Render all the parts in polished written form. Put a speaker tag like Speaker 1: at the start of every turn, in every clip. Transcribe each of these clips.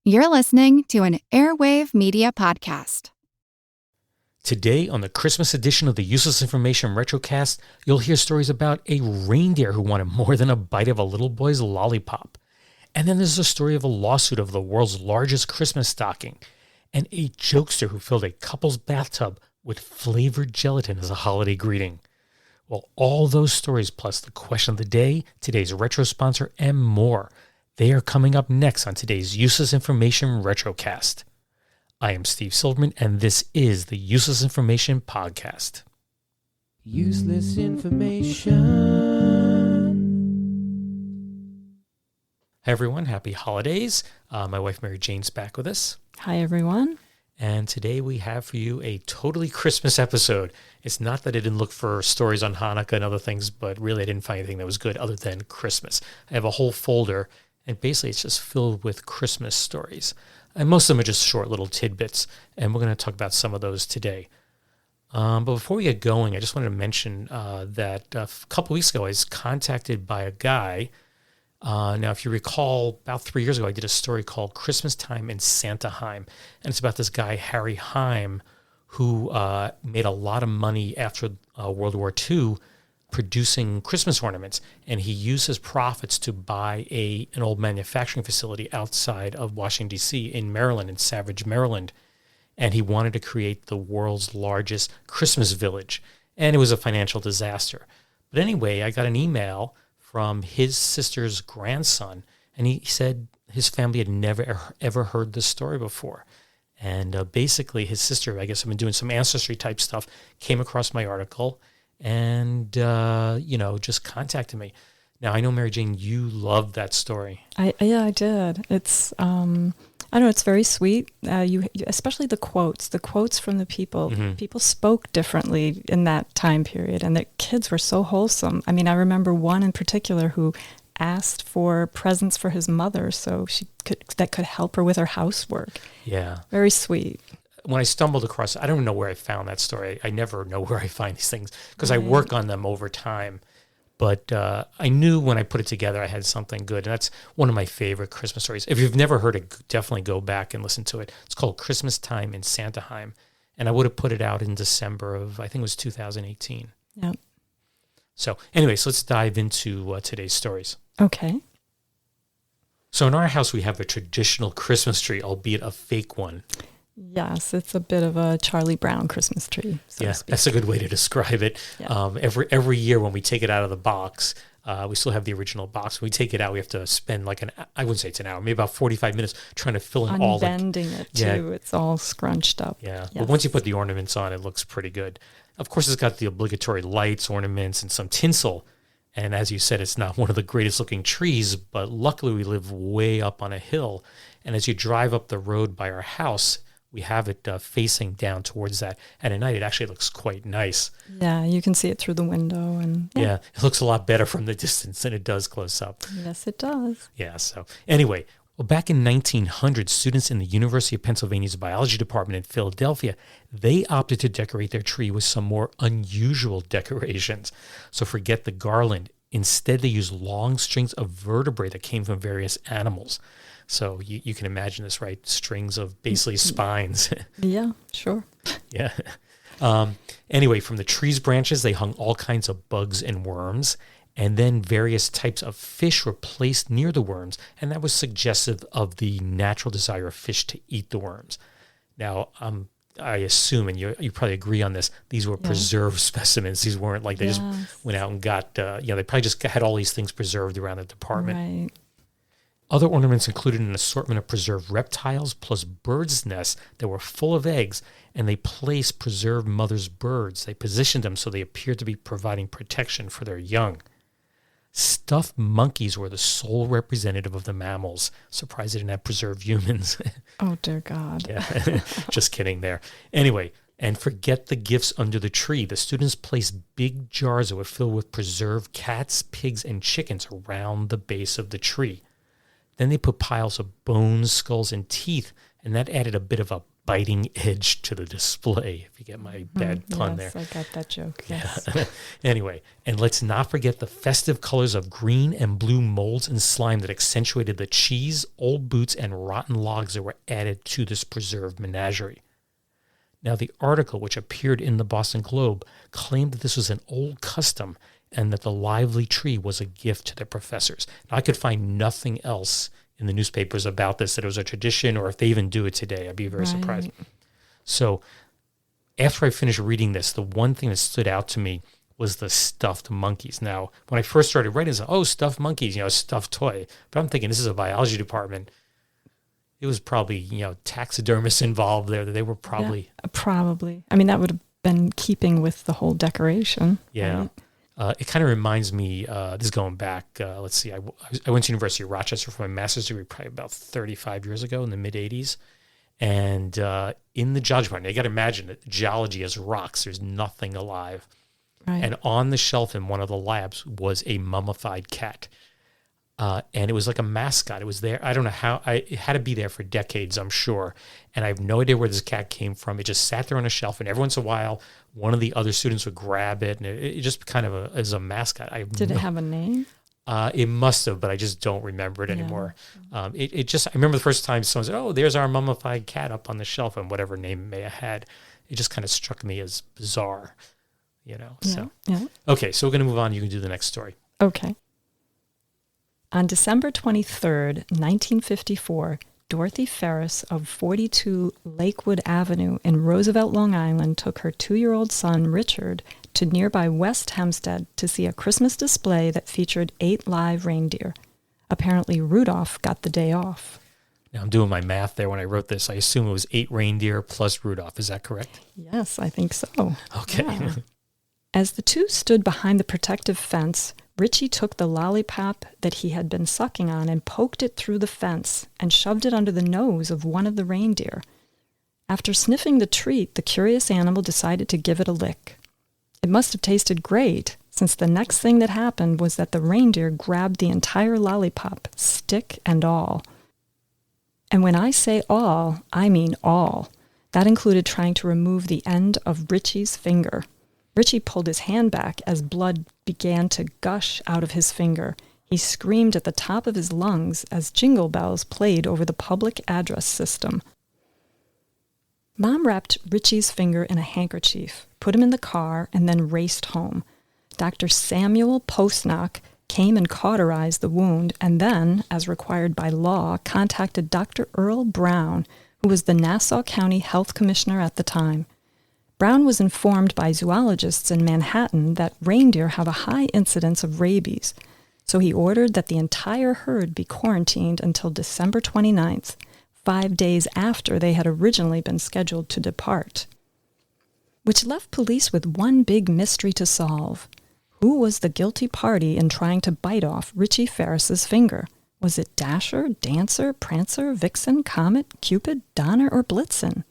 Speaker 1: You're listening to an Airwave Media Podcast.
Speaker 2: Today, on the Christmas edition of the Useless Information Retrocast, you'll hear stories about a reindeer who wanted more than a bite of a little boy's lollipop. And then there's a story of a lawsuit of the world's largest Christmas stocking, and a jokester who filled a couple's bathtub with flavored gelatin as a holiday greeting. Well, all those stories plus the question of the day, today's retro sponsor, and more, they are coming up next on today's Useless Information Retrocast. I am Steve Silverman, and this is the Useless Information Podcast.
Speaker 3: Useless information.
Speaker 2: Hi, everyone. Happy holidays. My wife, Mary Jane's back with us.
Speaker 4: Hi, everyone.
Speaker 2: And today we have for you a totally Christmas episode. It's not that I didn't look for stories on Hanukkah and other things, but really I didn't find anything that was good other than Christmas. I have a whole folder, and basically it's just filled with Christmas stories. And most of them are just short little tidbits, and we're going to talk about some of those today. But before we get going, I just wanted to mention that a couple weeks ago I was contacted by a guy. Now, if you recall, about 3 years ago, I did a story called Christmas Time in Santaheim, and it's about this guy, Harry Heim, who made a lot of money after World War II producing Christmas ornaments, and he used his profits to buy an old manufacturing facility outside of Washington, D.C. in Maryland, in Savage, Maryland, and he wanted to create the world's largest Christmas village, and it was a financial disaster. But anyway, I got an email from his sister's grandson, and he said his family had never, ever heard this story before. And basically, his sister, I guess, had been doing some ancestry type stuff, came across my article, and, just contacted me. Now, I know, Mary Jane, you loved that story.
Speaker 4: I did. It's, I don't know, it's very sweet. You especially the quotes from the people. Mm-hmm. People spoke differently in that time period, and the kids were so wholesome. I mean, I remember one in particular who asked for presents for his mother so that could help her with her housework. Yeah. Very sweet.
Speaker 2: When I stumbled across it, I don't know where I found that story. I never know where I find these things because I work on them over time. But I knew when I put it together, I had something good. And that's one of my favorite Christmas stories. If you've never heard it, definitely go back and listen to it. It's called Christmas Time in Santaheim. And I would have put it out in December of, I think it was 2018.
Speaker 4: Yeah.
Speaker 2: So anyway, so let's dive into today's stories.
Speaker 4: Okay.
Speaker 2: So in our house, we have a traditional Christmas tree, albeit a fake one.
Speaker 4: Yes, it's a bit of a Charlie Brown Christmas tree. So to speak.
Speaker 2: That's a good way to describe it. Yeah. Every year when we take it out of the box, we still have the original box. When we take it out, we have to spend I wouldn't say it's an hour, maybe about 45 minutes trying to fill in all
Speaker 4: unbending it too. Yeah. It's all scrunched up.
Speaker 2: Yeah, yes. But once you put the ornaments on, it looks pretty good. Of course, it's got the obligatory lights, ornaments, and some tinsel. And as you said, it's not one of the greatest looking trees, but luckily we live way up on a hill. And as you drive up the road by our house, we have it facing down towards that. And at night, it actually looks quite nice.
Speaker 4: Yeah, you can see it through the window. And
Speaker 2: yeah, it looks a lot better from the distance than it does close up.
Speaker 4: Yes, it does.
Speaker 2: Yeah, so anyway, well, back in 1900, students in the University of Pennsylvania's biology department in Philadelphia, they opted to decorate their tree with some more unusual decorations. So forget the garland. Instead, they used long strings of vertebrae that came from various animals. So you can imagine this, right? Strings of basically spines.
Speaker 4: Yeah, sure.
Speaker 2: Yeah. Anyway, from the tree's branches, they hung all kinds of bugs and worms, and then various types of fish were placed near the worms, and that was suggestive of the natural desire of fish to eat the worms. Now, I assume, and you probably agree on this, these were preserved specimens. These weren't like they just went out and got, they probably just had all these things preserved around the department.
Speaker 4: Right.
Speaker 2: Other ornaments included an assortment of preserved reptiles plus birds' nests that were full of eggs, and they placed preserved mother's birds. They positioned them so they appeared to be providing protection for their young. Stuffed monkeys were the sole representative of the mammals. Surprised they didn't have preserved humans.
Speaker 4: Oh, dear God.
Speaker 2: Yeah, just kidding there. Anyway, and forget the gifts under the tree. The students placed big jars that were filled with preserved cats, pigs, and chickens around the base of the tree. Then they put piles of bones, skulls, and teeth, and that added a bit of a biting edge to the display, if you get my bad pun there.
Speaker 4: Yes, I got that joke, yes.
Speaker 2: Yeah. Anyway, and let's not forget the festive colors of green and blue molds and slime that accentuated the cheese, old boots, and rotten logs that were added to this preserved menagerie. Now, the article, which appeared in the Boston Globe, claimed that this was an old custom and that the lively tree was a gift to the professors. Now, I could find nothing else in the newspapers about this, that it was a tradition, or if they even do it today. I'd be very surprised. So after I finished reading this, the one thing that stood out to me was the stuffed monkeys. Now, when I first started writing, I said, stuffed monkeys, a stuffed toy. But I'm thinking, this is a biology department. It was probably, taxidermists involved there. They were probably...
Speaker 4: Yeah, probably. I mean, that would have been keeping with the whole decoration.
Speaker 2: Yeah.
Speaker 4: Right?
Speaker 2: It kind of reminds me, this is going back, let's see, I went to University of Rochester for my master's degree probably about 35 years ago in the mid-'80s. And in the geology department, you got to imagine that geology is rocks. There's nothing alive.
Speaker 4: Right.
Speaker 2: And on the shelf in one of the labs was a mummified cat. And it was like a mascot. It was there. I don't know how. It had to be there for decades, I'm sure. And I have no idea where this cat came from. It just sat there on a shelf, and every once in a while, one of the other students would grab it, and it just kind of as a mascot.
Speaker 4: Did it have a name?
Speaker 2: It must have, but I just don't remember it anymore. It just, I remember the first time someone said, there's our mummified cat up on the shelf, and whatever name it may have had. It just kind of struck me as bizarre, So.
Speaker 4: Yeah.
Speaker 2: Okay, so we're going to move on. You can do the next story.
Speaker 4: Okay. On December 23rd, 1954, Dorothy Ferris of 42 Lakewood Avenue in Roosevelt, Long Island, took her 2-year-old son, Richard, to nearby West Hempstead to see a Christmas display that featured 8 live reindeer. Apparently, Rudolph got the day off.
Speaker 2: Now, I'm doing my math there when I wrote this. I assume it was 8 reindeer plus Rudolph. Is that correct?
Speaker 4: Yes, I think so.
Speaker 2: Okay.
Speaker 4: Yeah. As the two stood behind the protective fence, Richie took the lollipop that he had been sucking on and poked it through the fence and shoved it under the nose of one of the reindeer. After sniffing the treat, the curious animal decided to give it a lick. It must have tasted great, since the next thing that happened was that the reindeer grabbed the entire lollipop, stick and all. And when I say all, I mean all. That included trying to remove the end of Richie's finger. Richie pulled his hand back as blood began to gush out of his finger. He screamed at the top of his lungs as jingle bells played over the public address system. Mom wrapped Richie's finger in a handkerchief, put him in the car, and then raced home. Dr. Samuel Postnock came and cauterized the wound, and then, as required by law, contacted Dr. Earl Brown, who was the Nassau County Health Commissioner at the time. Brown was informed by zoologists in Manhattan that reindeer have a high incidence of rabies, so he ordered that the entire herd be quarantined until December 29th, 5 days after they had originally been scheduled to depart. Which left police with one big mystery to solve. Who was the guilty party in trying to bite off Richie Ferris's finger? Was it Dasher, Dancer, Prancer, Vixen, Comet, Cupid, Donner, or Blitzen?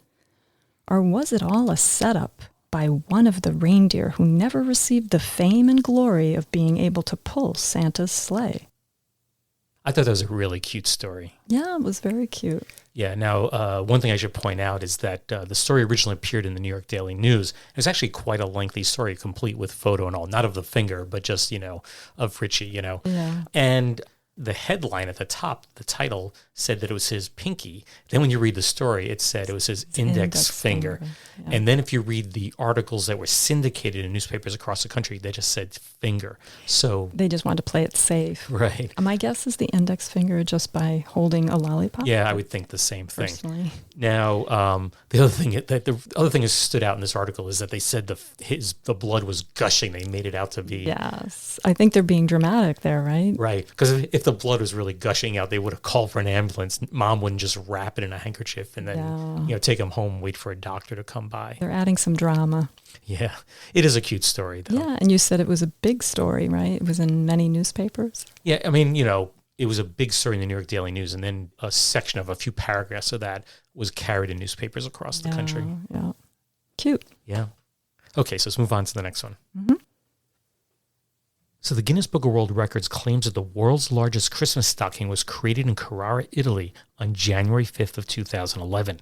Speaker 4: Or was it all a setup by one of the reindeer who never received the fame and glory of being able to pull Santa's sleigh?
Speaker 2: I thought that was a really cute story.
Speaker 4: Yeah, it was very cute.
Speaker 2: Yeah. Now, one thing I should point out is that the story originally appeared in the New York Daily News. It was actually quite a lengthy story, complete with photo and all, not of the finger, but just, of Richie,
Speaker 4: Yeah.
Speaker 2: And the headline at the top, the title, said that it was his pinky. Then when you read the story, it said it was his index finger.
Speaker 4: Yeah.
Speaker 2: And then if you read the articles that were syndicated in newspapers across the country, they just said finger. So
Speaker 4: They just wanted to play it safe.
Speaker 2: right.
Speaker 4: My guess is the index finger just by holding a lollipop.
Speaker 2: Yeah, I would think the same thing.
Speaker 4: Personally.
Speaker 2: Now, the other thing that stood out in this article is that they said the blood was gushing. They made it out to be
Speaker 4: Yes. I think they're being dramatic there, right?
Speaker 2: right, because if the blood was really gushing out, they would have called for an ambulance. Mom wouldn't just wrap it in a handkerchief and then take him home, wait for a doctor to come by.
Speaker 4: They're adding some drama.
Speaker 2: Yeah, it is a cute story, though.
Speaker 4: Yeah, and you said it was a big story, right? It was in many newspapers.
Speaker 2: Yeah, I mean, it was a big story in the New York Daily News, and then a section of a few paragraphs of that was carried in newspapers across the country.
Speaker 4: Yeah, cute.
Speaker 2: Yeah. Okay, so let's move on to the next one.
Speaker 4: Mm-hmm.
Speaker 2: So the Guinness Book of World Records claims that the world's largest Christmas stocking was created in Carrara, Italy on January 5th of 2011.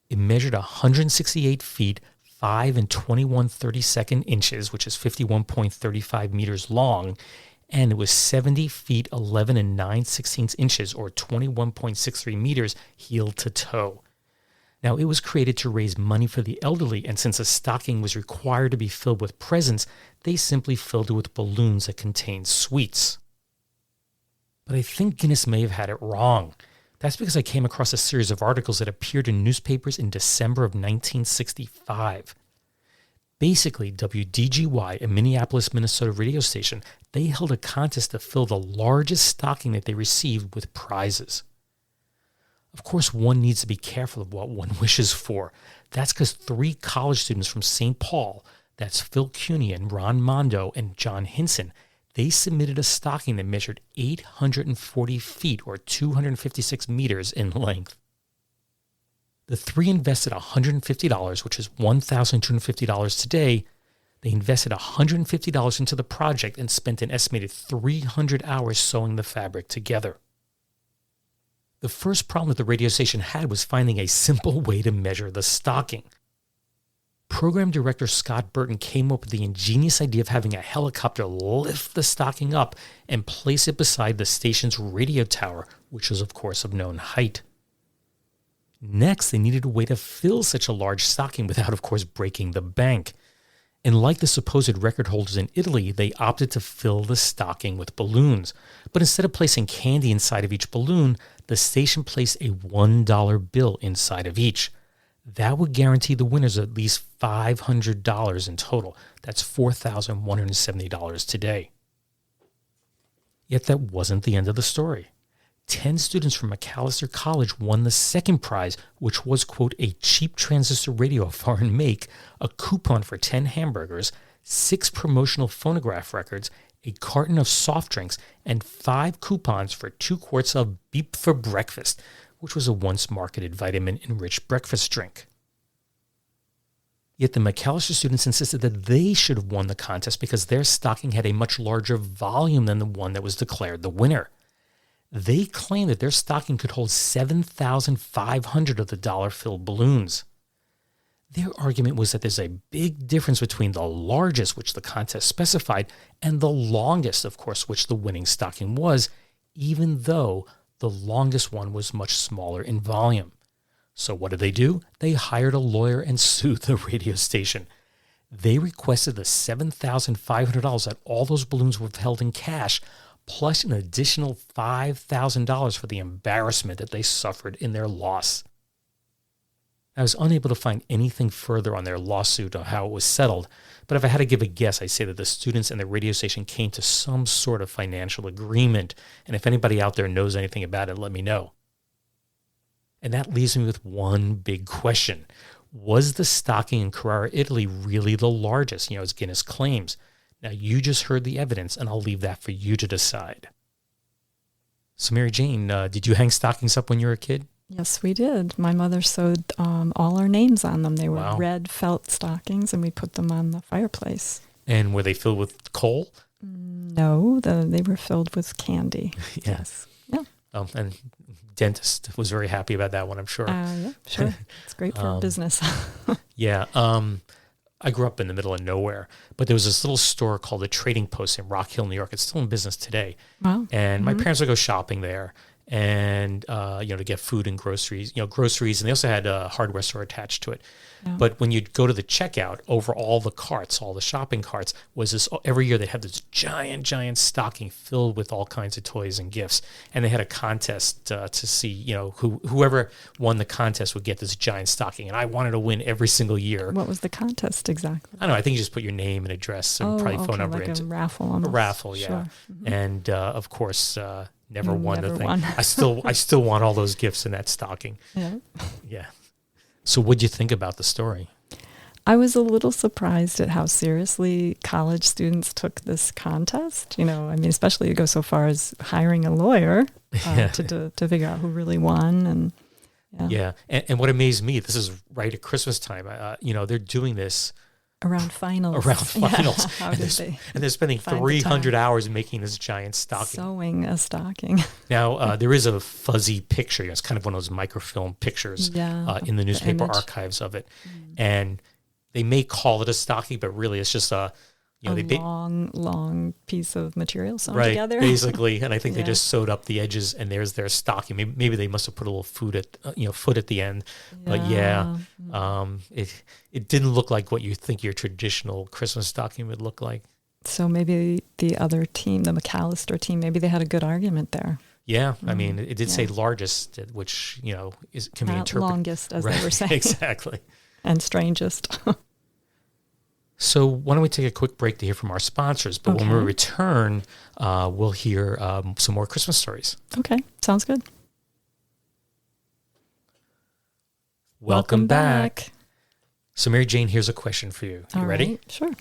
Speaker 2: It measured 168 feet, 5 and 21/32 inches, which is 51.35 meters long, and it was 70 feet, 11 and 9/16 inches, or 21.63 meters, heel to toe. Now, it was created to raise money for the elderly, and since a stocking was required to be filled with presents, they simply filled it with balloons that contained sweets. But I think Guinness may have had it wrong. That's because I came across a series of articles that appeared in newspapers in December of 1965. Basically, WDGY, a Minneapolis, Minnesota radio station, they held a contest to fill the largest stocking that they received with prizes. Of course, one needs to be careful of what one wishes for. That's because 3 college students from St. Paul, that's Phil Cuny and Ron Mondo and John Hinson, they submitted a stocking that measured 840 feet or 256 meters in length. The 3 invested $150, which is $1,250 today. They invested $150 into the project and spent an estimated 300 hours sewing the fabric together. The first problem that the radio station had was finding a simple way to measure the stocking. Program director Scott Burton came up with the ingenious idea of having a helicopter lift the stocking up and place it beside the station's radio tower, which was, of course, of known height. Next, they needed a way to fill such a large stocking without, of course, breaking the bank. And like the supposed record holders in Italy, they opted to fill the stocking with balloons. But instead of placing candy inside of each balloon, the station placed a $1 bill inside of each. That would guarantee the winners at least $500 in total. That's $4,170 today. Yet that wasn't the end of the story. 10 students from Macalester College won the second prize, which was, quote, a cheap transistor radio of foreign make, a coupon for 10 hamburgers, 6 promotional phonograph records, a carton of soft drinks, and 5 coupons for 2 quarts of Beep for Breakfast, which was a once-marketed vitamin-enriched breakfast drink. Yet the Macalester students insisted that they should have won the contest because their stocking had a much larger volume than the one that was declared the winner. They claimed that their stocking could hold 7,500 of the dollar-filled balloons. Their argument was that there's a big difference between the largest, which the contest specified, and the longest, of course, which the winning stocking was, even though the longest one was much smaller in volume. So what did they do? They hired a lawyer and sued the radio station. They requested the $7,500 that all those balloons were held in cash, plus an additional $5,000 for the embarrassment that they suffered in their loss. I was unable to find anything further on their lawsuit or how it was settled, but if I had to give a guess, I'd say that the students and the radio station came to some sort of financial agreement, and if anybody out there knows anything about it, let me know. And that leaves me with one big question. Was the stocking in Carrara, Italy really the largest, as Guinness claims? Now, you just heard the evidence, and I'll leave that for you to decide. So, Mary Jane, did you hang stockings up when you were a kid?
Speaker 4: Yes, we did. My mother sewed all our names on them. They were red felt stockings, and we put them on the fireplace.
Speaker 2: And were they filled with coal?
Speaker 4: No, they were filled with candy.
Speaker 2: Yes.
Speaker 4: Yeah.
Speaker 2: And dentist was very happy about that one, I'm sure.
Speaker 4: Yeah, sure. It's great for business.
Speaker 2: Yeah. I grew up in the middle of nowhere, but there was this little store called the Trading Post in Rock Hill, New York. It's still in business today.
Speaker 4: Wow.
Speaker 2: And my parents would go shopping there and, to get food and groceries, and they also had a hardware store attached to it. Yeah. But when you'd go to the checkout, over all the carts, all the shopping carts, was this, every year they'd have this giant stocking filled with all kinds of toys and gifts. And they had a contest to see, whoever won the contest would get this giant stocking. And I wanted to win every single year.
Speaker 4: What was the contest exactly?
Speaker 2: I don't know. I think you just put your name and address and probably phone number
Speaker 4: like
Speaker 2: into
Speaker 4: a raffle. Almost.
Speaker 2: A raffle, yeah.
Speaker 4: Sure. Mm-hmm.
Speaker 2: And of course, never won the thing.
Speaker 4: Won.
Speaker 2: I still want all those gifts in that stocking.
Speaker 4: Yeah.
Speaker 2: Yeah. So what'd you think about the story?
Speaker 4: I was a little surprised at how seriously college students took this contest. Especially to go so far as hiring a lawyer to figure out who really won. And
Speaker 2: And what amazed me, this is right at Christmas time. They're doing this
Speaker 4: Around finals.
Speaker 2: Around finals.
Speaker 4: How
Speaker 2: and,
Speaker 4: did
Speaker 2: they're,
Speaker 4: they
Speaker 2: and they're spending
Speaker 4: find the
Speaker 2: 300
Speaker 4: time?
Speaker 2: hours making this giant stocking.
Speaker 4: Sewing a stocking.
Speaker 2: Now, there is a fuzzy picture. It's kind of one of those microfilm pictures in the newspaper
Speaker 4: image.
Speaker 2: archives of it. And they may call it a stocking, but really it's just a
Speaker 4: long piece of material sewn
Speaker 2: right,
Speaker 4: together.
Speaker 2: basically. And I think they
Speaker 4: Yeah.
Speaker 2: just sewed up the edges, and there's their stocking. Maybe they must have put a little foot at the end. But it didn't look like what you think your traditional Christmas stocking would look like.
Speaker 4: So maybe the other team, the McAllister team, maybe they had a good argument there.
Speaker 2: Yeah, I mean, it did say largest, which can be
Speaker 4: Not
Speaker 2: interpreted
Speaker 4: longest, as they were saying.
Speaker 2: Exactly.
Speaker 4: And strangest.
Speaker 2: So why don't we take a quick break to hear from our sponsors? But when we return, we'll hear some more Christmas stories.
Speaker 4: Okay, sounds good.
Speaker 2: Welcome back. So Mary Jane, here's a question for you. You ready?
Speaker 4: Right, sure.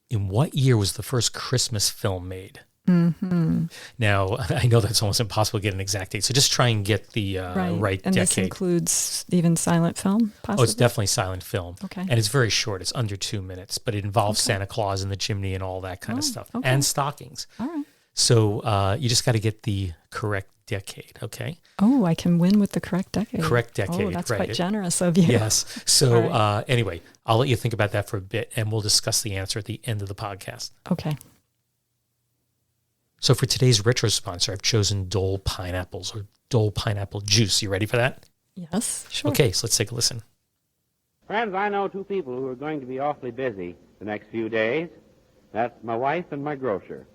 Speaker 2: In what year was the first Christmas film made? Mm-hmm. Now, I know that's almost impossible to get an exact date, so just try and get the right
Speaker 4: and
Speaker 2: decade.
Speaker 4: this includes even silent film, possibly?
Speaker 2: Oh, it's definitely silent film.
Speaker 4: Okay.
Speaker 2: And it's very short. It's under 2 minutes, but it involves Santa Claus in the chimney and all that kind of stuff.
Speaker 4: Okay.
Speaker 2: And stockings.
Speaker 4: All right.
Speaker 2: So you just got to get the correct decade, okay?
Speaker 4: Oh, I can win with the correct decade.
Speaker 2: Correct decade,
Speaker 4: Oh, that's
Speaker 2: right.
Speaker 4: quite generous of you.
Speaker 2: Yes. So
Speaker 4: All
Speaker 2: anyway, I'll let you think about that for a bit, and we'll discuss the answer at the end of the podcast.
Speaker 4: Okay.
Speaker 2: So for today's retro sponsor, I've chosen Dole Pineapples or Dole Pineapple Juice. You ready for that?
Speaker 4: Yes, sure.
Speaker 2: Okay, so let's take a listen.
Speaker 5: Friends, I know two people who are going to be awfully busy the next few days. That's my wife and my grocer.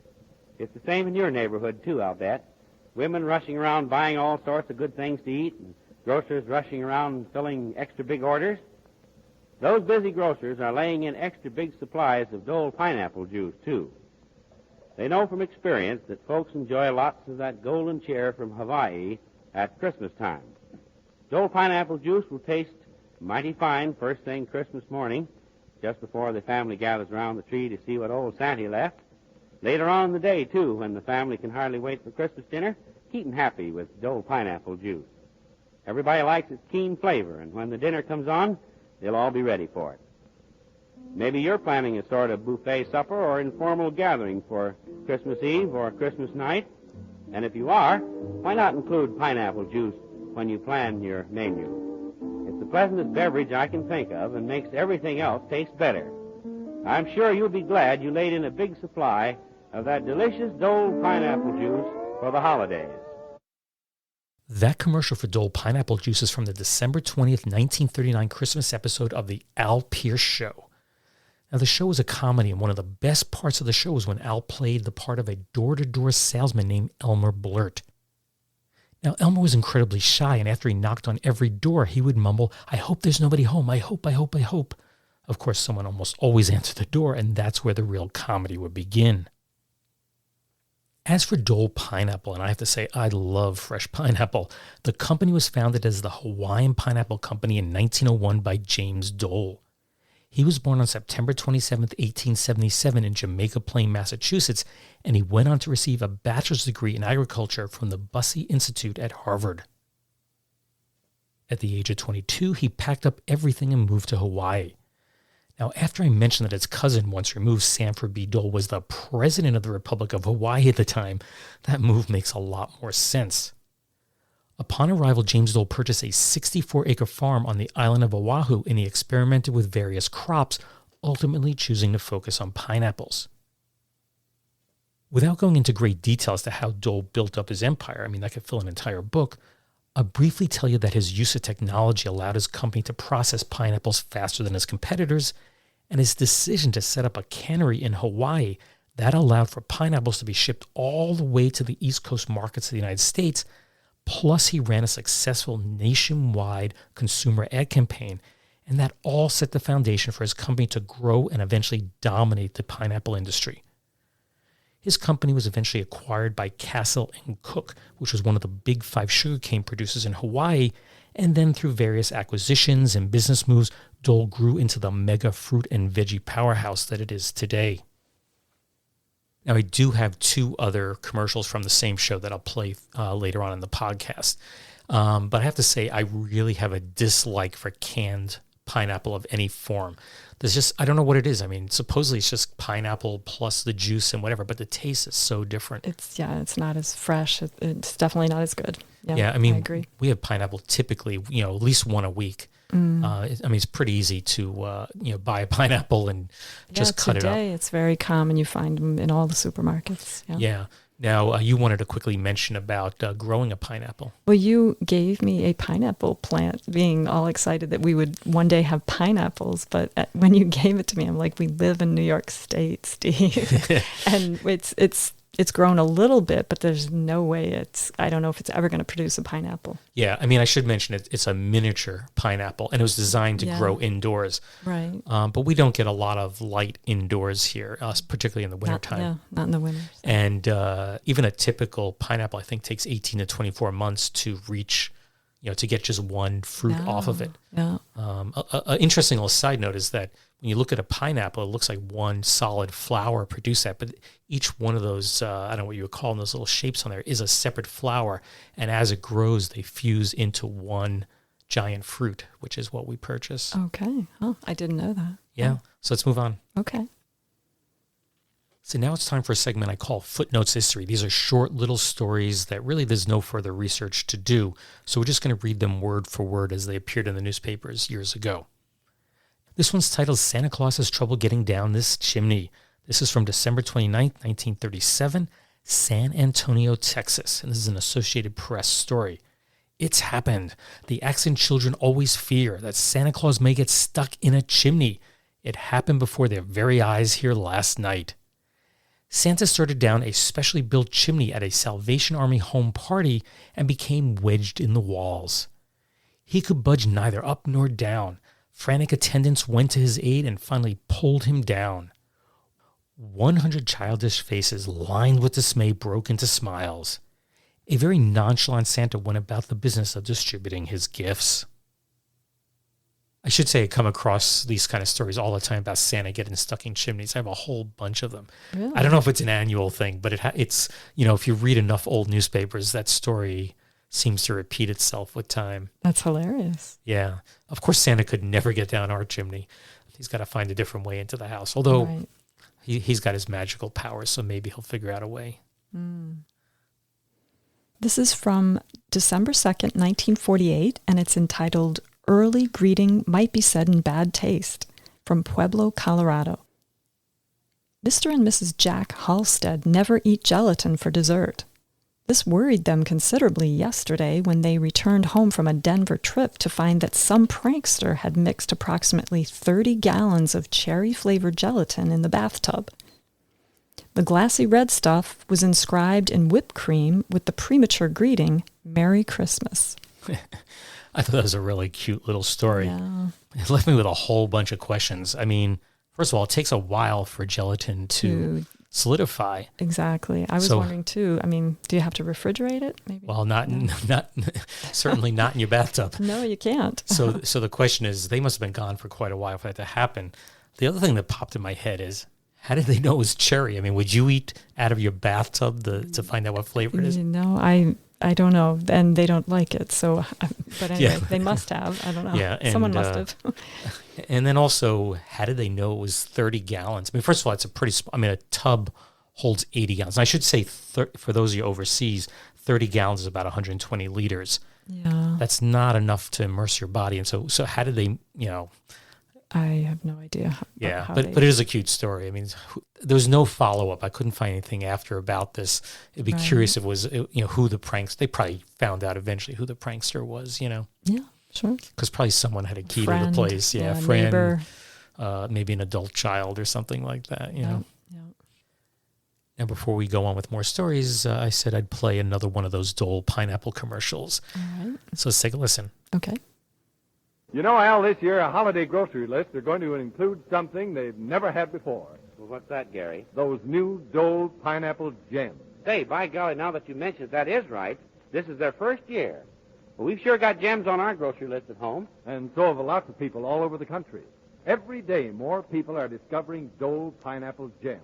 Speaker 5: It's the same in your neighborhood, too, I'll bet. Women rushing around buying all sorts of good things to eat, and grocers rushing around filling extra big orders. Those busy grocers are laying in extra big supplies of Dole Pineapple Juice, too. They know from experience that folks enjoy lots of that golden cheer from Hawaii at Christmas time. Dole Pineapple Juice will taste mighty fine first thing Christmas morning, just before the family gathers around the tree to see what old Santa left. Later on in the day, too, when the family can hardly wait for Christmas dinner, keep 'em happy with Dole Pineapple Juice. Everybody likes its keen flavor, and when the dinner comes on, they'll all be ready for it. Maybe you're planning a sort of buffet supper or informal gathering for Christmas Eve or Christmas night. And if you are, why not include pineapple juice when you plan your menu? It's the pleasantest beverage I can think of and makes everything else taste better. I'm sure you'll be glad you laid in a big supply of that delicious Dole Pineapple Juice for the holidays.
Speaker 2: That commercial for Dole Pineapple Juice is from the December 20th, 1939 Christmas episode of The Al Pierce Show. Now, the show was a comedy, and one of the best parts of the show was when Al played the part of a door-to-door salesman named Elmer Blurt. Now, Elmer was incredibly shy, and after he knocked on every door, he would mumble, "I hope there's nobody home. I hope, I hope, I hope." Of course, someone almost always answered the door, and that's where the real comedy would begin. As for Dole Pineapple, and I have to say, I love fresh pineapple, the company was founded as the Hawaiian Pineapple Company in 1901 by James Dole. He was born on September 27, 1877 in Jamaica Plain, Massachusetts, and he went on to receive a bachelor's degree in agriculture from the Bussey Institute at Harvard. At the age of 22, he packed up everything and moved to Hawaii. Now, after I mentioned that his cousin, once removed, Sanford B. Dole, was the president of the Republic of Hawaii at the time, that move makes a lot more sense. Upon arrival, James Dole purchased a 64-acre farm on the island of Oahu, and he experimented with various crops, ultimately choosing to focus on pineapples. Without going into great detail as to how Dole built up his empire, I mean, that could fill an entire book, I'll briefly tell you that his use of technology allowed his company to process pineapples faster than his competitors, and his decision to set up a cannery in Hawaii that allowed for pineapples to be shipped all the way to the East Coast markets of the United States. Plus, he ran a successful nationwide consumer ad campaign, and that all set the foundation for his company to grow and eventually dominate the pineapple industry. His company was eventually acquired by Castle and Cook, which was one of the big 5 sugarcane producers in Hawaii, and then through various acquisitions and business moves, Dole grew into the mega fruit and veggie powerhouse that it is today. Now, I do have 2 other commercials from the same show that I'll play later on in the podcast. But I have to say, I really have a dislike for canned pineapple of any form. There's just, I don't know what it is. I mean, supposedly it's just pineapple plus the juice and whatever, but the taste is so different.
Speaker 4: It's not as fresh. It's definitely not as good.
Speaker 2: Yeah, I mean,
Speaker 4: I agree.
Speaker 2: we have pineapple typically, at least one a week. I mean, it's pretty easy to, buy a pineapple and just cut it up.
Speaker 4: Today it's very common. You find them in all the supermarkets.
Speaker 2: Yeah. Now, you wanted to quickly mention about growing a pineapple.
Speaker 4: Well, you gave me a pineapple plant, being all excited that we would one day have pineapples. But when you gave it to me, I'm like, we live in New York State, Steve. And it's grown a little bit, but there's no way I don't know if it's ever going to produce a pineapple.
Speaker 2: Yeah, I mean, I should mention it's a miniature pineapple, and it was designed to grow indoors.
Speaker 4: Right.
Speaker 2: But we don't get a lot of light indoors here, particularly in the wintertime.
Speaker 4: Not in the winter.
Speaker 2: And even a typical pineapple, I think, takes 18 to 24 months to reach, to get just one fruit off of it.
Speaker 4: Yeah.
Speaker 2: An interesting little side note is that when you look at a pineapple, it looks like one solid flower produced that, but each one of those, I don't know what you would call them, those little shapes on there, is a separate flower. And as it grows, they fuse into one giant fruit, which is what we purchase.
Speaker 4: Okay. Oh, I didn't know that.
Speaker 2: Yeah. So let's move on.
Speaker 4: Okay.
Speaker 2: So now it's time for a segment I call Footnotes History. These are short little stories that really there's no further research to do. So we're just going to read them word for word as they appeared in the newspapers years ago. This one's titled Santa Claus Has Trouble Getting Down This Chimney. This is from December 29th, 1937, San Antonio, Texas. And this is an Associated Press story. It's happened. The accent children always fear that Santa Claus may get stuck in a chimney. It happened before their very eyes here last night. Santa started down a specially built chimney at a Salvation Army home party and became wedged in the walls. He could budge neither up nor down. Frantic attendants went to his aid and finally pulled him down. 100 childish faces lined with dismay broke into smiles. A very nonchalant Santa went about the business of distributing his gifts. I should say I come across these kind of stories all the time about Santa getting stuck in chimneys. I have a whole bunch of them.
Speaker 4: Really?
Speaker 2: I don't know if it's an annual thing, but it's, if you read enough old newspapers, that story seems to repeat itself with time.
Speaker 4: That's hilarious.
Speaker 2: Yeah. Of course, Santa could never get down our chimney. He's got to find a different way into the house. Although
Speaker 4: Right.
Speaker 2: he's got his magical powers, so maybe he'll figure out a way.
Speaker 4: This is from December 2nd, 1948, and it's entitled Early Greeting Might Be Said in Bad Taste, from Pueblo, Colorado. Mr. and Mrs. Jack Halstead never eat gelatin for dessert. This worried them considerably yesterday when they returned home from a Denver trip to find that some prankster had mixed approximately 30 gallons of cherry-flavored gelatin in the bathtub. The glassy red stuff was inscribed in whipped cream with the premature greeting, Merry Christmas.
Speaker 2: I thought that was a really cute little story.
Speaker 4: Yeah.
Speaker 2: It left me with a whole bunch of questions. I mean, first of all, it takes a while for gelatin to solidify.
Speaker 4: Exactly. I was wondering too. I mean, do you have to refrigerate it? Maybe.
Speaker 2: Well, not certainly not in your bathtub.
Speaker 4: No, you can't.
Speaker 2: So the question is, they must have been gone for quite a while for that to happen. The other thing that popped in my head is, how did they know it was cherry? I mean, would you eat out of your bathtub to find out what flavor it is?
Speaker 4: I don't know, and they don't like it. So, but anyway,
Speaker 2: Yeah.
Speaker 4: They must have. I don't know.
Speaker 2: Yeah, and,
Speaker 4: Someone must have.
Speaker 2: And then also, how did they know it was 30 gallons? I mean, first of all, it's a tub holds 80 gallons. And I should say, for those of you overseas, 30 gallons is about 120 liters.
Speaker 4: Yeah.
Speaker 2: That's not enough to immerse your body. And so how did they,
Speaker 4: I have no idea.
Speaker 2: but it is a cute story. I mean, there was no follow-up. I couldn't find anything after about this. It'd be curious if it was, who the pranks, they probably found out eventually who the prankster was,
Speaker 4: Yeah, sure.
Speaker 2: Because probably someone had a key to the place. Yeah, friend, neighbor. Maybe an adult child or something like that,
Speaker 4: Yeah.
Speaker 2: Now, before we go on with more stories, I said I'd play another one of those Dole pineapple commercials.
Speaker 4: All right.
Speaker 2: So let's take a listen.
Speaker 4: Okay.
Speaker 6: You know, Al, this year a holiday grocery list are going to include something they've never had before.
Speaker 5: Well, what's that, Gary?
Speaker 6: Those new Dole pineapple gems.
Speaker 5: Say, by golly, now that you mention it, that is right. This is their first year. Well, we've sure got gems on our grocery list at home.
Speaker 6: And so have lots of people all over the country. Every day more people are discovering Dole pineapple gems.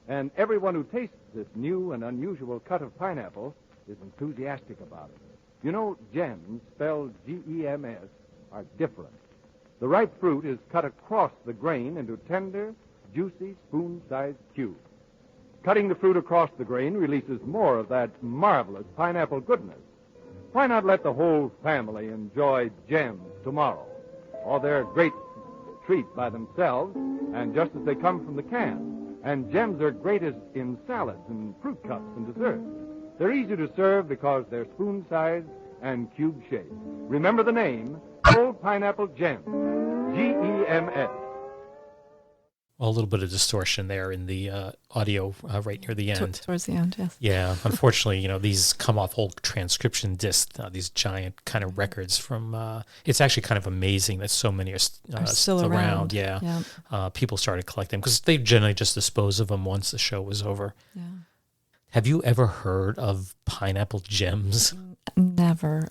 Speaker 6: And everyone who tastes this new and unusual cut of pineapple is enthusiastic about it. You know, gems, spelled G-E-M-S, are different. The ripe fruit is cut across the grain into tender, juicy, spoon-sized cubes. Cutting the fruit across the grain releases more of that marvelous pineapple goodness. Why not let the whole family enjoy gems tomorrow? Oh, they're a great treat by themselves, and just as they come from the can. And gems are greatest in salads and fruit cups and desserts. They're easy to serve because they're spoon-sized and cube-shaped. Remember the name, Old Pineapple Gems, Gems.
Speaker 2: Well, a little bit of distortion there in the audio right near the end.
Speaker 4: Towards the end, yes.
Speaker 2: Yeah, unfortunately, these come off old transcription discs, these giant kind of records from, it's actually kind of amazing that so many are
Speaker 4: still around.
Speaker 2: Yeah. People started collecting because they generally just dispose of them once the show was over.
Speaker 4: Yeah.
Speaker 2: Have you ever heard of pineapple gems?
Speaker 4: Never.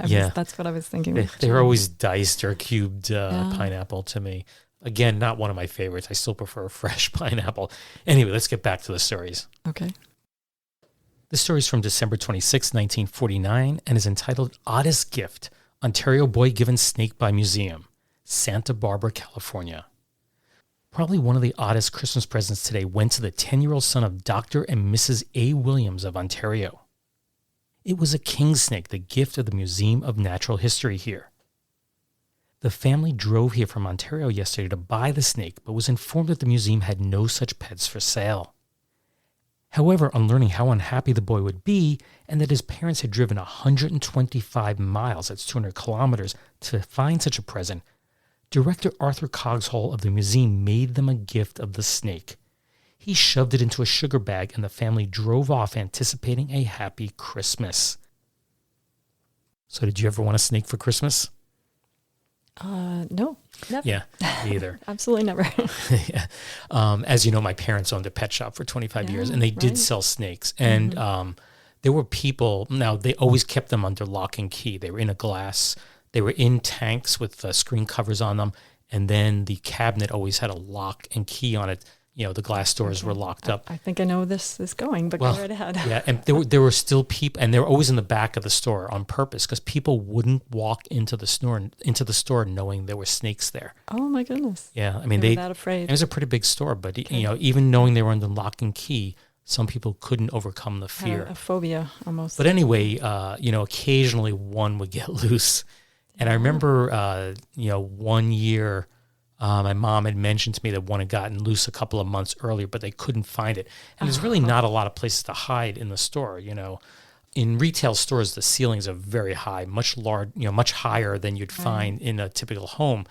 Speaker 2: Yeah.
Speaker 4: That's what I was thinking.
Speaker 2: They were always diced or cubed pineapple to me. Again, not one of my favorites. I still prefer fresh pineapple. Anyway, let's get back to the stories.
Speaker 4: Okay.
Speaker 2: This story is from December 26, 1949, and is entitled Oddest Gift, Ontario Boy Given Snake by Museum, Santa Barbara, California. Probably one of the oddest Christmas presents today went to the 10-year-old son of Dr. and Mrs. A. Williams of Ontario. It was a king snake, the gift of the Museum of Natural History here. The family drove here from Ontario yesterday to buy the snake, but was informed that the museum had no such pets for sale. However, on learning how unhappy the boy would be, and that his parents had driven 125 miles, that's 200 kilometers, to find such a present, Director Arthur Coggeshall of the museum made them a gift of the snake. He shoved it into a sugar bag, and the family drove off anticipating a happy Christmas. So did you ever want a snake for Christmas?
Speaker 4: No, never.
Speaker 2: Yeah, me either.
Speaker 4: Absolutely never.
Speaker 2: Yeah. As you know, my parents owned a pet shop for 25 years, and they did sell snakes. And there were people, now they always kept them under lock and key. They were in a glass. They were in tanks with screen covers on them. And then the cabinet always had a lock and key on it. The glass doors were locked up.
Speaker 4: I think I know this is going, but go right ahead.
Speaker 2: Yeah, and there were still people, and they were always in the back of the store on purpose because people wouldn't walk into the store knowing there were snakes there.
Speaker 4: Oh my goodness!
Speaker 2: Yeah, I mean
Speaker 4: they were that afraid.
Speaker 2: It was a pretty big store, but even knowing they were under lock and key, some people couldn't overcome the fear,
Speaker 4: a phobia almost.
Speaker 2: But anyway, occasionally one would get loose, and I remember, one year. My mom had mentioned to me that one had gotten loose a couple of months earlier, but they couldn't find it. And there's really not a lot of places to hide in the store. In retail stores, the ceilings are very high, much higher than you'd find in a typical home.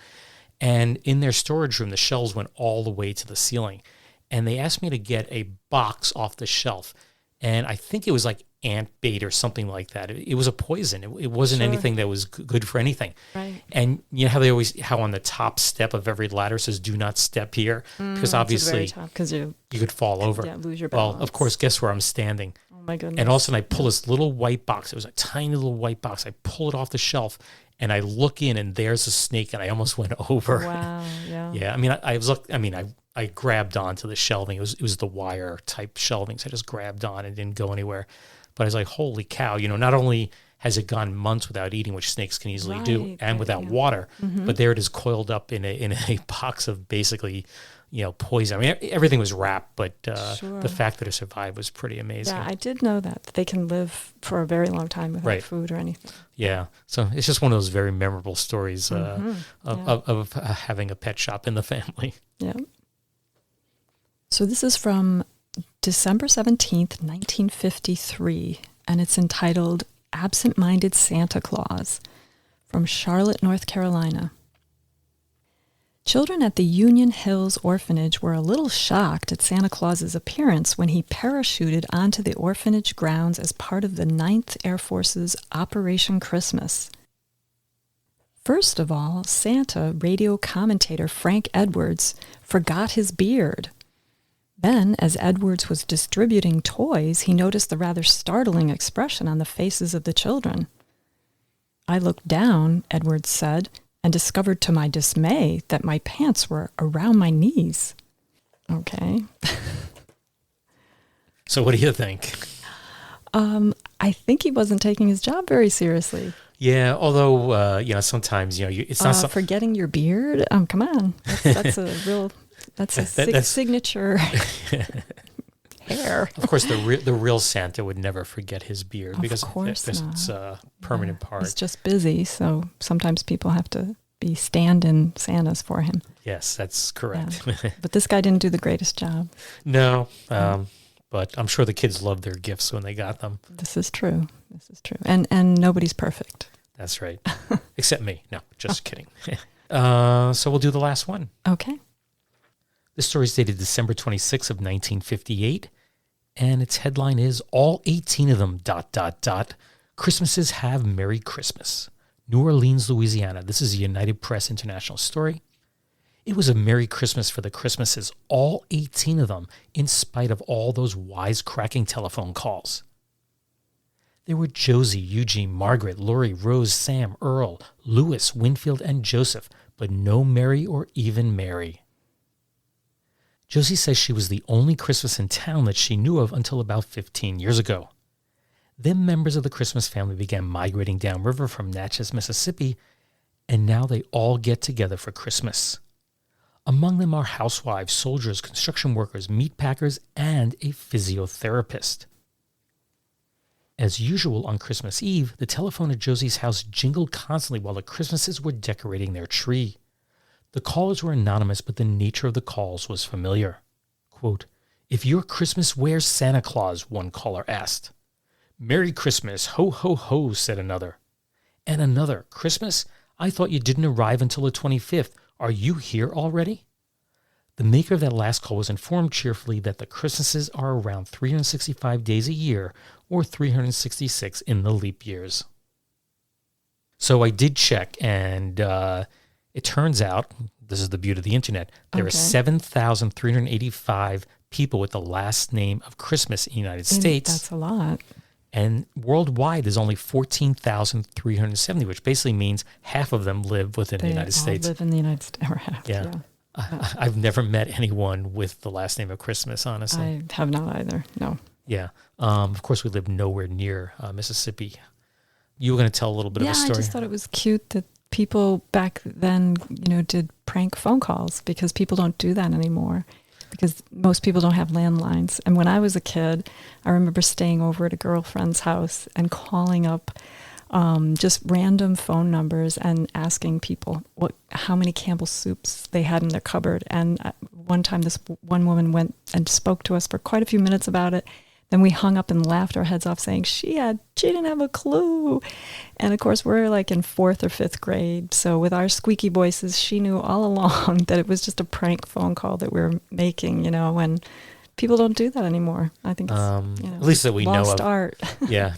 Speaker 2: And in their storage room, the shelves went all the way to the ceiling. And they asked me to get a box off the shelf. And I think it was like ant bait or something like that. It was a poison. It wasn't anything that was good for anything.
Speaker 4: Right.
Speaker 2: And you know how on the top step of every ladder says "Do not step here," because obviously
Speaker 4: you
Speaker 2: could fall over.
Speaker 4: Yeah, lose your balance.
Speaker 2: Well, of course, guess where I'm standing?
Speaker 4: Oh my goodness!
Speaker 2: And all of a sudden, I pull this little white box. It was a tiny little white box. I pull it off the shelf, and I look in, and there's a snake, and I almost went over.
Speaker 4: Wow. Yeah.
Speaker 2: Yeah. I grabbed onto the shelving. It was the wire type shelving, so I just grabbed on and didn't go anywhere. But I was like, holy cow, not only has it gone months without eating, which snakes can easily do, and without water, but there it is coiled up in a box of basically, poison. I mean, everything was wrapped, but the fact that it survived was pretty amazing.
Speaker 4: Yeah, I did know that. They can live for a very long time without food or anything.
Speaker 2: Yeah. So it's just one of those very memorable stories of having a pet shop in the family.
Speaker 4: Yeah. So this is from December 17th, 1953, and it's entitled Absent-Minded Santa Claus from Charlotte, North Carolina. Children at the Union Hills Orphanage were a little shocked at Santa Claus's appearance when he parachuted onto the orphanage grounds as part of the 9th Air Force's Operation Christmas. First of all, Santa radio commentator Frank Edwards forgot his beard. Then, as Edwards was distributing toys, he noticed the rather startling expression on the faces of the children. I looked down, Edwards said, and discovered to my dismay that my pants were around my knees. Okay.
Speaker 2: So what do you think?
Speaker 4: I think he wasn't taking his job very seriously.
Speaker 2: Yeah, although sometimes it's not something.
Speaker 4: Forgetting your beard. Come on, that's a real. That's a signature hair.
Speaker 2: Of course, the real Santa would never forget his beard because it's a permanent part.
Speaker 4: He's just busy, so sometimes people have to be stand-in Santas for him.
Speaker 2: Yes, that's correct.
Speaker 4: Yeah. But this guy didn't do the greatest job.
Speaker 2: No, but I'm sure the kids loved their gifts when they got them.
Speaker 4: This is true. And nobody's perfect.
Speaker 2: That's right. Except me. No, just kidding. So we'll do the last one.
Speaker 4: Okay.
Speaker 2: This story is dated December 26th of 1958, and its headline is All 18 of Them, ... Christmases Have Merry Christmas. New Orleans, Louisiana. This is a United Press International story. It was a Merry Christmas for the Christmases, all 18 of them, in spite of all those wisecracking telephone calls. There were Josie, Eugene, Margaret, Lori, Rose, Sam, Earl, Louis, Winfield, and Joseph, but no Mary or even Mary. Josie says she was the only Christmas in town that she knew of until about 15 years ago. Then members of the Christmas family began migrating downriver from Natchez, Mississippi, and now they all get together for Christmas. Among them are housewives, soldiers, construction workers, meat packers, and a physiotherapist. As usual on Christmas Eve, the telephone at Josie's house jingled constantly while the Christmases were decorating their tree. The callers were anonymous, but the nature of the calls was familiar. Quote, "If your Christmas, where's Santa Claus?" one caller asked. "Merry Christmas, ho, ho, ho," said another. And another, "Christmas? I thought you didn't arrive until the 25th. Are you here already?" The maker of that last call was informed cheerfully that the Christmases are around 365 days a year, or 366 in the leap years. So I did check, and it turns out, this is the beauty of the internet, there are 7,385 people with the last name of Christmas in the United States.
Speaker 4: That's a lot.
Speaker 2: And worldwide, there's only 14,370, which basically means half of them live within the United States.
Speaker 4: Live in the United States, or half.
Speaker 2: Yeah. I've never met anyone with the last name of Christmas, honestly.
Speaker 4: I have not either, no.
Speaker 2: Yeah. Of course, we live nowhere near Mississippi. You were going to tell a little bit of a story.
Speaker 4: Yeah, I just thought it was cute that people back then, did prank phone calls, because people don't do that anymore, because most people don't have landlines. And when I was a kid, I remember staying over at a girlfriend's house and calling up just random phone numbers and asking people how many Campbell soups they had in their cupboard. And one time this one woman went and spoke to us for quite a few minutes about it. Then we hung up and laughed our heads off, saying she didn't have a clue. And of course, we're like in 4th or 5th grade. So with our squeaky voices, she knew all along that it was just a prank phone call that we were making, and people don't do that anymore. I think it's,
Speaker 2: at least that we know of.
Speaker 4: Lost art.
Speaker 2: Yeah.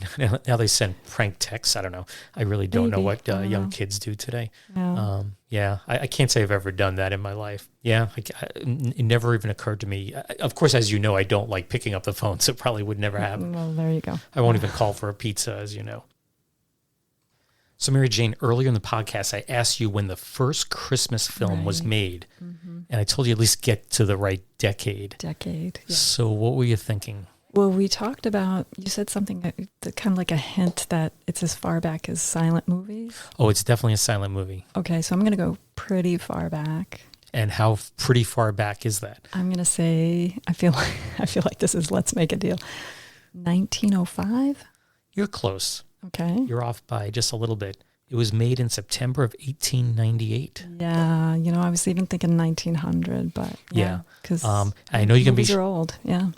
Speaker 2: Now they send prank texts. I don't know. I really don't know what young kids do today.
Speaker 4: Yeah.
Speaker 2: I can't say I've ever done that in my life. Yeah. It never even occurred to me. Of course, as you know, I don't like picking up the phone, so it probably would never happen.
Speaker 4: Well, there you go.
Speaker 2: I won't even call for a pizza, as you know. So, Mary Jane, earlier in the podcast, I asked you when the first Christmas film was made. Mm-hmm. And I told you at least get to the right decade.
Speaker 4: Yeah.
Speaker 2: So what were you thinking?
Speaker 4: Well, we talked about, you said something that kind of like a hint that it's as far back as silent movies.
Speaker 2: Oh, it's definitely a silent movie.
Speaker 4: Okay, so I'm going to go pretty far back.
Speaker 2: And how pretty far back is that?
Speaker 4: I'm going to say, I feel like this is Let's Make a Deal. 1905?
Speaker 2: You're close.
Speaker 4: Okay.
Speaker 2: You're off by just a little bit. It was made in September of 1898.
Speaker 4: Yeah, I was even thinking 1900, but
Speaker 2: yeah,
Speaker 4: because
Speaker 2: I know you're gonna
Speaker 4: be old. Yeah,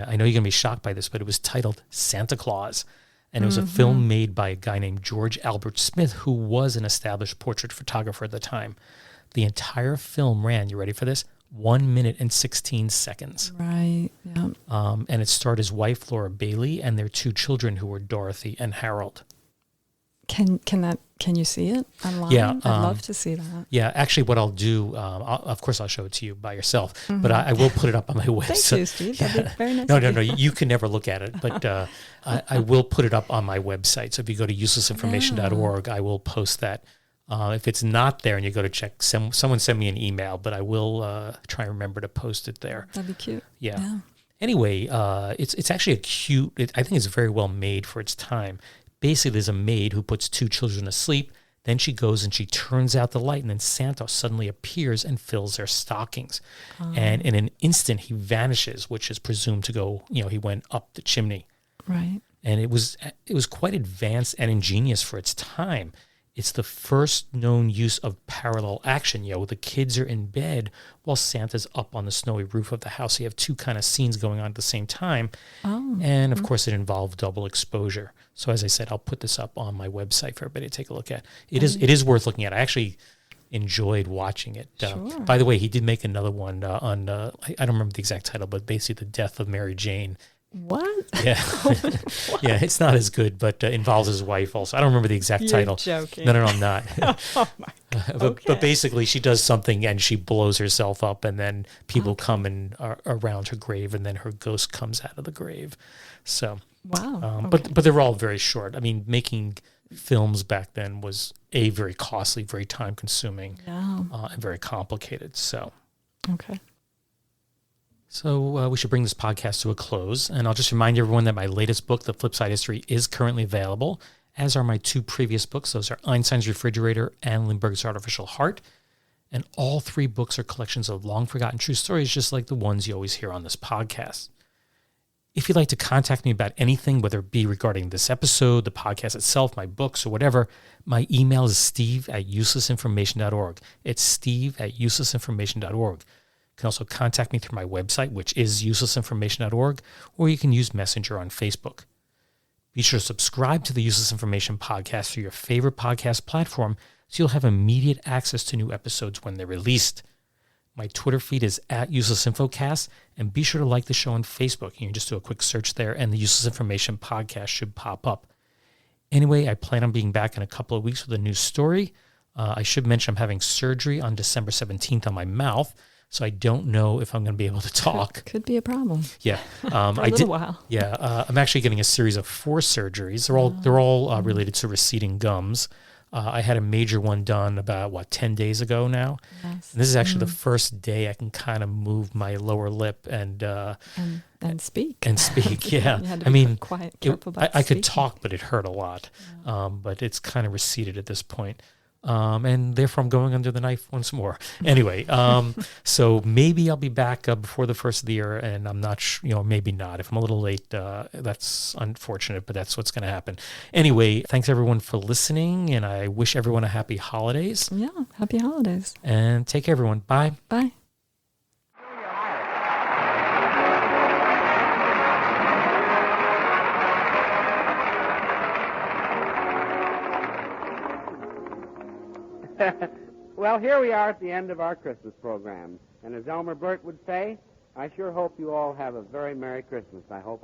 Speaker 2: I know you're gonna be shocked by this, but it was titled Santa Claus, and it was a film made by a guy named George Albert Smith, who was an established portrait photographer at the time. The entire film ran, you ready for this? 1 minute and 16 seconds.
Speaker 4: Right. Yeah.
Speaker 2: And it starred his wife Laura Bailey and their 2 children, who were Dorothy and Harold.
Speaker 4: Can you see it online?
Speaker 2: Yeah,
Speaker 4: I'd love to see that.
Speaker 2: Yeah, actually, what I'll do, of course, I'll show it to you by yourself, but I will put it up on my website.
Speaker 4: Thank you, Steve. That'd be very nice.
Speaker 2: No, you can never look at it, but I will put it up on my website. So if you go to uselessinformation.org, I will post that. If it's not there and you go to check, someone send me an email, but I will try and remember to post it there.
Speaker 4: That'd be cute.
Speaker 2: Yeah. Anyway, it's actually a cute. I think it's very well made for its time. Basically, there's a maid who puts two children to sleep. Then she goes and she turns out the light, and then Santa suddenly appears and fills their stockings. And in an instant, he vanishes, which is presumed to go. He went up the chimney.
Speaker 4: Right.
Speaker 2: And it was quite advanced and ingenious for its time. It's the first known use of parallel action. The kids are in bed while Santa's up on the snowy roof of the house. You have two kind of scenes going on at the same time.
Speaker 4: Oh.
Speaker 2: And of course, it involved double exposure. So as I said, I'll put this up on my website for everybody to take a look at. It is worth looking at. I actually enjoyed watching it.
Speaker 4: Sure.
Speaker 2: By the way, he did make another one on, I don't remember the exact title, but basically The Death of Mary Jane.
Speaker 4: What?
Speaker 2: Yeah. Yeah, it's not as good, but involves his wife also. I don't remember the exact title.
Speaker 4: Joking.
Speaker 2: No, I'm not.
Speaker 4: Oh my God.
Speaker 2: But basically, she does something and she blows herself up, and then people come and are around her grave, and then her ghost comes out of the grave. So,
Speaker 4: Wow.
Speaker 2: but they're all very short. I mean, making films back then was very costly, very time consuming, and very complicated. So,
Speaker 4: Okay.
Speaker 2: So we should bring this podcast to a close. And I'll just remind everyone that my latest book, The Flipside History, is currently available, as are my two previous books. Those are Einstein's Refrigerator and Lindbergh's Artificial Heart. And all three books are collections of long-forgotten true stories, just like the ones you always hear on this podcast. If you'd like to contact me about anything, whether it be regarding this episode, the podcast itself, my books, or whatever, my email is steve@uselessinformation.org. It's steve@uselessinformation.org. You can also contact me through my website, which is uselessinformation.org, or you can use Messenger on Facebook. Be sure to subscribe to the Useless Information Podcast through your favorite podcast platform so you'll have immediate access to new episodes when they're released. My Twitter feed is @uselessinfocast, and be sure to like the show on Facebook. You can just do a quick search there, and the Useless Information Podcast should pop up. Anyway, I plan on being back in a couple of weeks with a new story. I should mention I'm having surgery on December 17th on my mouth, so I don't know if I'm going to be able to talk.
Speaker 4: Could be a problem.
Speaker 2: Yeah,
Speaker 4: For a little while.
Speaker 2: Yeah, I'm actually getting a series of 4 surgeries. They're all related to receding gums. I had a major one done about 10 days ago now.
Speaker 4: Yes.
Speaker 2: And this is actually the first day I can kind of move my lower lip and
Speaker 4: speak.
Speaker 2: And speak, yeah.
Speaker 4: You had to
Speaker 2: I
Speaker 4: be
Speaker 2: mean,
Speaker 4: quiet, careful about
Speaker 2: I could
Speaker 4: speaking.
Speaker 2: talk, but it hurt a lot. Yeah. But it's kind of receded at this point. And therefore I'm going under the knife once more. Anyway, so maybe I'll be back before the first of the year, and I'm not maybe not. If I'm a little late, that's unfortunate, but that's what's going to happen. Anyway, thanks everyone for listening, and I wish everyone a happy holidays.
Speaker 4: Yeah, happy holidays.
Speaker 2: And take care, everyone. Bye.
Speaker 4: Bye.
Speaker 5: Well, here we are at the end of our Christmas program. And as Elmer Burt would say, I sure hope you all have a very Merry Christmas. I hope.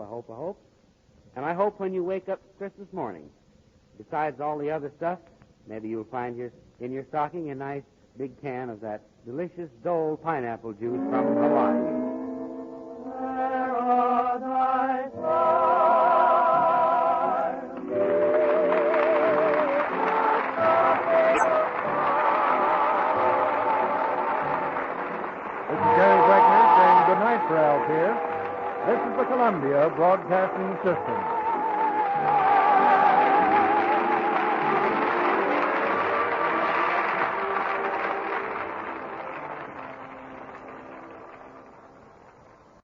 Speaker 5: And I hope when you wake up Christmas morning, besides all the other stuff, maybe you'll find in your stocking a nice big can of that delicious Dole pineapple juice from Hawaii.
Speaker 6: For Ralph here. This is the Columbia Broadcasting System.